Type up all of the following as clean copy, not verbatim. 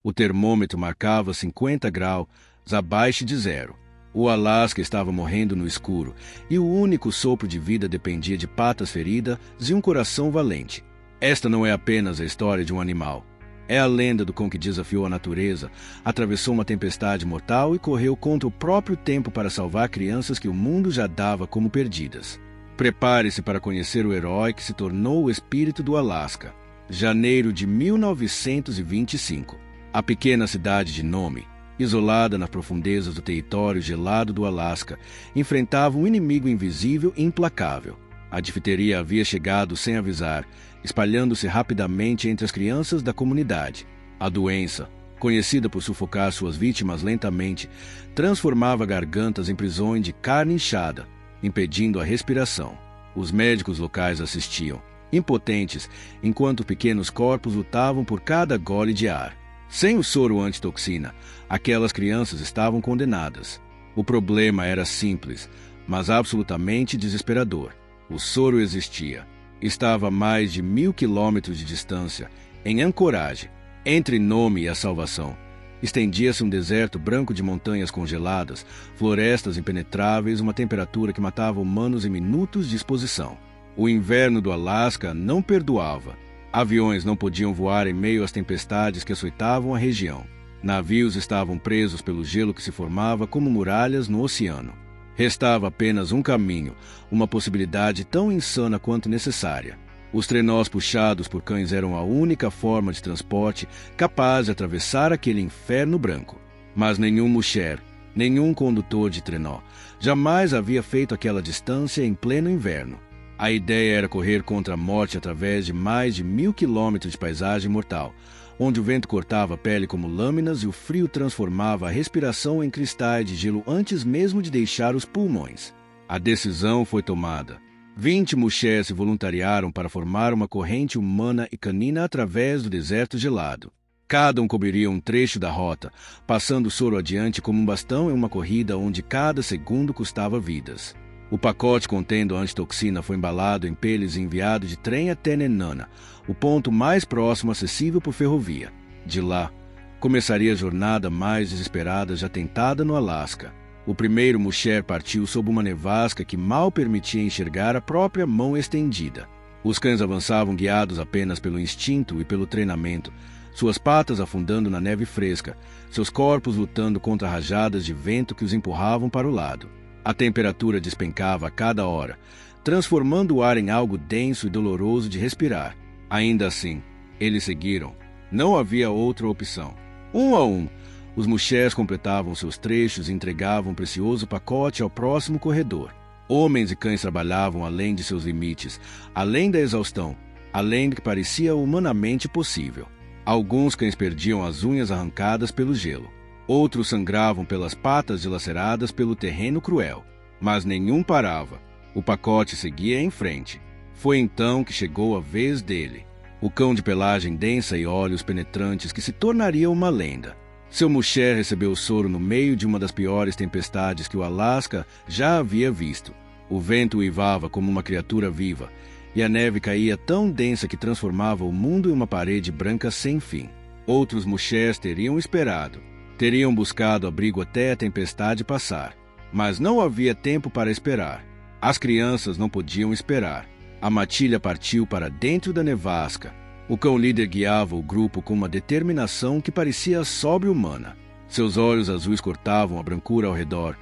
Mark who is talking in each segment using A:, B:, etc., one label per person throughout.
A: O termômetro marcava 50 graus abaixo de zero. O Alasca estava morrendo no escuro, e o único sopro de vida dependia de patas feridas e um coração valente. Esta não é apenas a história de um animal. É a lenda do cão que desafiou a natureza, atravessou uma tempestade mortal e correu contra o próprio tempo para salvar crianças que o mundo já dava como perdidas. Prepare-se para conhecer o herói que se tornou o espírito do Alasca. Janeiro de 1925. A pequena cidade de Nome, isolada nas profundezas do território gelado do Alasca, enfrentava um inimigo invisível e implacável. A difteria havia chegado sem avisar, espalhando-se rapidamente entre as crianças da comunidade. A doença, conhecida por sufocar suas vítimas lentamente, transformava gargantas em prisões de carne inchada, impedindo a respiração. Os médicos locais assistiam, impotentes, enquanto pequenos corpos lutavam por cada gole de ar. Sem o soro antitoxina, aquelas crianças estavam condenadas. O problema era simples, mas absolutamente desesperador. O soro existia. Estava a mais de 1.000 quilômetros de distância, em Anchorage, entre Nome e a salvação. Estendia-se um deserto branco de montanhas congeladas, florestas impenetráveis, uma temperatura que matava humanos em minutos de exposição. O inverno do Alasca não perdoava. Aviões não podiam voar em meio às tempestades que açoitavam a região. Navios estavam presos pelo gelo que se formava como muralhas no oceano. Restava apenas um caminho, uma possibilidade tão insana quanto necessária. Os trenós puxados por cães eram a única forma de transporte capaz de atravessar aquele inferno branco. Mas nenhum musher, nenhum condutor de trenó, jamais havia feito aquela distância em pleno inverno. A ideia era correr contra a morte através de mais de 1.000 quilômetros de paisagem mortal, onde o vento cortava a pele como lâminas e o frio transformava a respiração em cristais de gelo antes mesmo de deixar os pulmões. A decisão foi tomada. 20 muxés se voluntariaram para formar uma corrente humana e canina através do deserto gelado. Cada um cobriria um trecho da rota, passando o soro adiante como um bastão em uma corrida onde cada segundo custava vidas. O pacote contendo a antitoxina foi embalado em peles e enviado de trem até Nenana, o ponto mais próximo acessível por ferrovia. De lá, começaria a jornada mais desesperada já tentada no Alasca. O primeiro musher partiu sob uma nevasca que mal permitia enxergar a própria mão estendida. Os cães avançavam guiados apenas pelo instinto e pelo treinamento, suas patas afundando na neve fresca, seus corpos lutando contra rajadas de vento que os empurravam para o lado. A temperatura despencava a cada hora, transformando o ar em algo denso e doloroso de respirar. Ainda assim, eles seguiram. Não havia outra opção. Um a um, os muxés completavam seus trechos e entregavam um precioso pacote ao próximo corredor. Homens e cães trabalhavam além de seus limites, além da exaustão, além do que parecia humanamente possível. Alguns cães perdiam as unhas arrancadas pelo gelo. Outros sangravam pelas patas dilaceradas pelo terreno cruel. Mas nenhum parava. O pacote seguia em frente. Foi então que chegou a vez dele. O cão de pelagem densa e olhos penetrantes que se tornaria uma lenda. Seu musher recebeu o soro no meio de uma das piores tempestades que o Alasca já havia visto. O vento uivava como uma criatura viva, e a neve caía tão densa que transformava o mundo em uma parede branca sem fim. Outros muxers teriam esperado. Teriam buscado abrigo até a tempestade passar. Mas não havia tempo para esperar. As crianças não podiam esperar. A matilha partiu para dentro da nevasca. O cão líder guiava o grupo com uma determinação que parecia sobre-humana. Seus olhos azuis cortavam a brancura ao redor,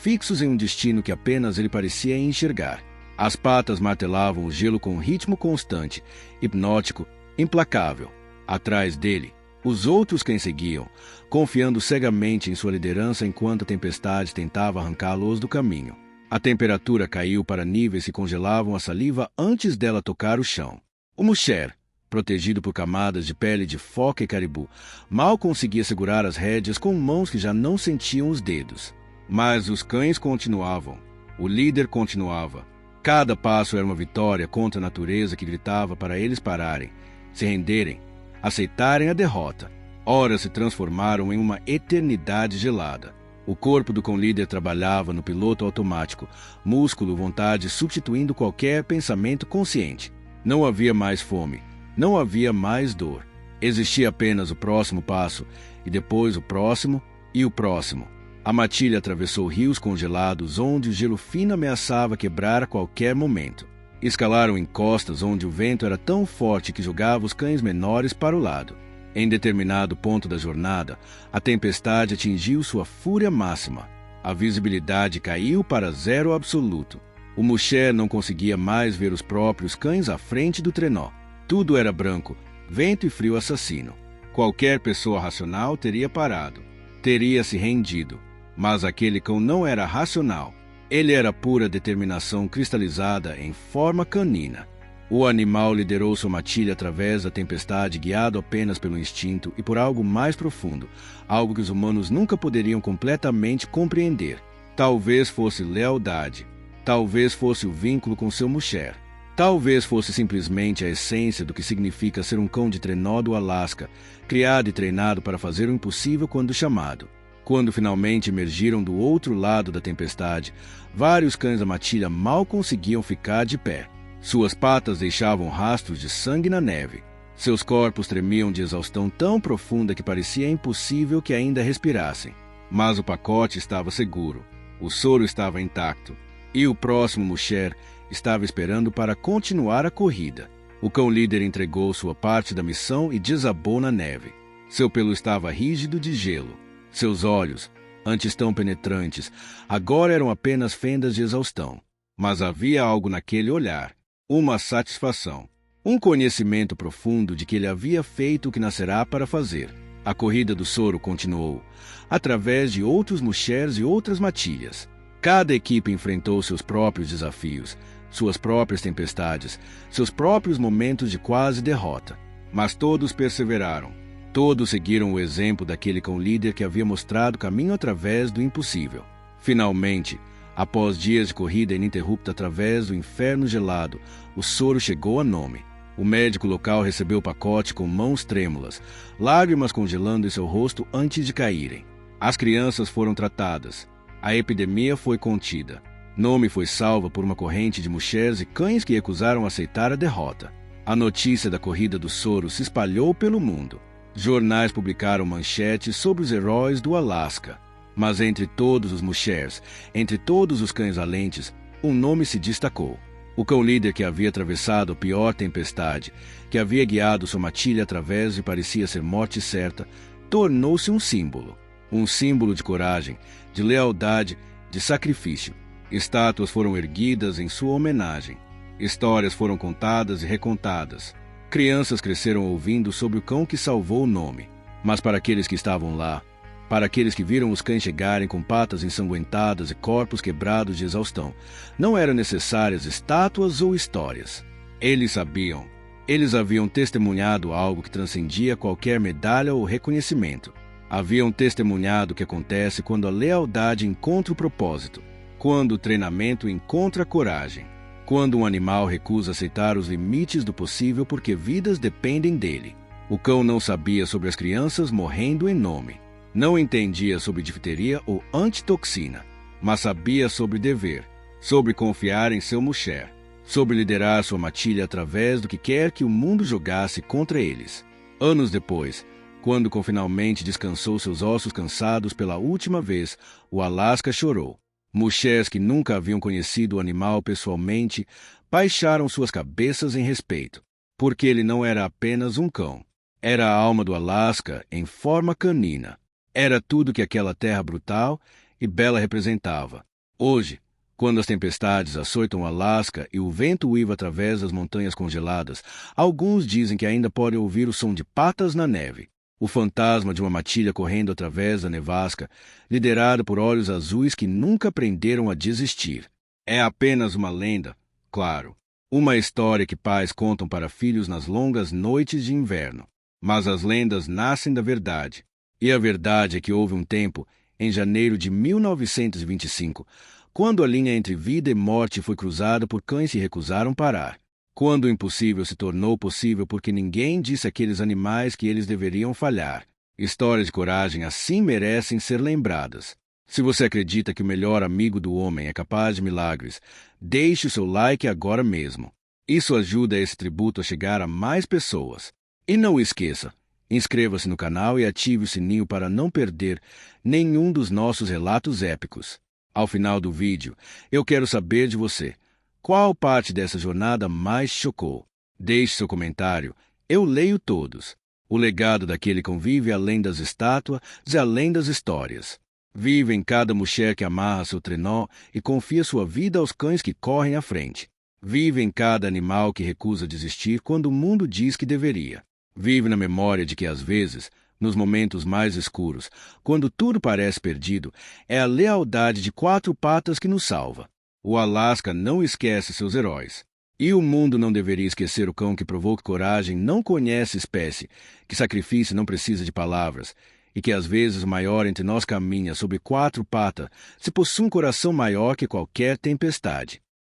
A: fixos em um destino que apenas ele parecia enxergar. As patas martelavam o gelo com um ritmo constante, hipnótico, implacável. Atrás dele, os outros cães seguiam, confiando cegamente em sua liderança enquanto a tempestade tentava arrancá-los do caminho. A temperatura caiu para níveis que congelavam a saliva antes dela tocar o chão. O musher, protegido por camadas de pele de foca e caribu, mal conseguia segurar as rédeas com mãos que já não sentiam os dedos. Mas os cães continuavam. O líder continuava. Cada passo era uma vitória contra a natureza que gritava para eles pararem, se renderem, aceitarem a derrota. Horas se transformaram em uma eternidade gelada. O corpo do cão-líder trabalhava no piloto automático, músculo, vontade substituindo qualquer pensamento consciente. Não havia mais fome, não havia mais dor. Existia apenas o próximo passo, e depois o próximo e o próximo. A matilha atravessou rios congelados onde o gelo fino ameaçava quebrar a qualquer momento. Escalaram encostas onde o vento era tão forte que jogava os cães menores para o lado. Em determinado ponto da jornada, a tempestade atingiu sua fúria máxima. A visibilidade caiu para zero absoluto. O Musher não conseguia mais ver os próprios cães à frente do trenó. Tudo era branco, vento e frio assassino. Qualquer pessoa racional teria parado, teria se rendido. Mas aquele cão não era racional. Ele era pura determinação cristalizada em forma canina. O animal liderou sua matilha através da tempestade, guiado apenas pelo instinto e por algo mais profundo, algo que os humanos nunca poderiam completamente compreender. Talvez fosse lealdade. Talvez fosse o vínculo com seu Musher. Talvez fosse simplesmente a essência do que significa ser um cão de trenó do Alasca, criado e treinado para fazer o impossível quando chamado. Quando finalmente emergiram do outro lado da tempestade, vários cães da matilha mal conseguiam ficar de pé. Suas patas deixavam rastros de sangue na neve. Seus corpos tremiam de exaustão tão profunda que parecia impossível que ainda respirassem. Mas o pacote estava seguro. O soro estava intacto. E o próximo Musher estava esperando para continuar a corrida. O cão líder entregou sua parte da missão e desabou na neve. Seu pelo estava rígido de gelo. Seus olhos, antes tão penetrantes, agora eram apenas fendas de exaustão. Mas havia algo naquele olhar, uma satisfação, um conhecimento profundo de que ele havia feito o que nascerá para fazer. A corrida do soro continuou, através de outros Mushers e outras matilhas. Cada equipe enfrentou seus próprios desafios, suas próprias tempestades, seus próprios momentos de quase derrota. Mas todos perseveraram. Todos seguiram o exemplo daquele cão líder que havia mostrado o caminho através do impossível. Finalmente, após dias de corrida ininterrupta através do inferno gelado, o soro chegou a Nome. O médico local recebeu o pacote com mãos trêmulas, lágrimas congelando em seu rosto antes de caírem. As crianças foram tratadas. A epidemia foi contida. Nome foi salva por uma corrente de Mushers e cães que recusaram aceitar a derrota. A notícia da corrida do soro se espalhou pelo mundo. Jornais publicaram manchetes sobre os heróis do Alasca. Mas entre todos os Mushers, entre todos os cães valentes, um nome se destacou. O cão líder que havia atravessado a pior tempestade, que havia guiado sua matilha através e parecia ser morte certa, tornou-se um símbolo. Um símbolo de coragem, de lealdade, de sacrifício. Estátuas foram erguidas em sua homenagem. Histórias foram contadas e recontadas. Crianças cresceram ouvindo sobre o cão que salvou o Nome. Mas para aqueles que estavam lá, para aqueles que viram os cães chegarem com patas ensanguentadas e corpos quebrados de exaustão, não eram necessárias estátuas ou histórias. Eles sabiam. Eles haviam testemunhado algo que transcendia qualquer medalha ou reconhecimento. Haviam testemunhado o que acontece quando a lealdade encontra o propósito, quando o treinamento encontra a coragem, quando um animal recusa aceitar os limites do possível porque vidas dependem dele. O cão não sabia sobre as crianças morrendo em Nome. Não entendia sobre difteria ou antitoxina, mas sabia sobre dever, sobre confiar em seu Musher, sobre liderar sua matilha através do que quer que o mundo jogasse contra eles. Anos depois, quando finalmente descansou seus ossos cansados pela última vez, o Alasca chorou. Mushers que nunca haviam conhecido o animal pessoalmente baixaram suas cabeças em respeito, porque ele não era apenas um cão. Era a alma do Alasca em forma canina. Era tudo que aquela terra brutal e bela representava. Hoje, quando as tempestades açoitam o Alasca e o vento uiva através das montanhas congeladas, alguns dizem que ainda podem ouvir o som de patas na neve. O fantasma de uma matilha correndo através da nevasca, liderada por olhos azuis que nunca aprenderam a desistir. É apenas uma lenda, claro. Uma história que pais contam para filhos nas longas noites de inverno. Mas as lendas nascem da verdade. E a verdade é que houve um tempo, em janeiro de 1925, quando a linha entre vida e morte foi cruzada por cães que recusaram parar. Quando o impossível se tornou possível porque ninguém disse àqueles animais que eles deveriam falhar. Histórias de coragem assim merecem ser lembradas. Se você acredita que o melhor amigo do homem é capaz de milagres, deixe o seu like agora mesmo. Isso ajuda esse tributo a chegar a mais pessoas. E não esqueça, Inscreva-se no canal e ative o sininho para não perder nenhum dos nossos relatos épicos. Ao final do vídeo, eu quero saber de você. Qual parte dessa jornada mais te chocou? Deixe seu comentário. Eu leio todos. O legado daquele convive além das estátuas e além das histórias. Vive em cada mulher que amarra seu trenó e confia sua vida aos cães que correm à frente. Vive em cada animal que recusa desistir quando o mundo diz que deveria. Vive na memória de que, às vezes, nos momentos mais escuros, quando tudo parece perdido, é a lealdade de 4 patas que nos salva. O Alasca não esquece seus heróis. E o mundo não deveria esquecer o cão que provou que coragem não conhece espécie, que sacrifício não precisa de palavras, e que às vezes o maior entre nós caminha sobre 4 patas, se possui um coração maior que qualquer tempestade.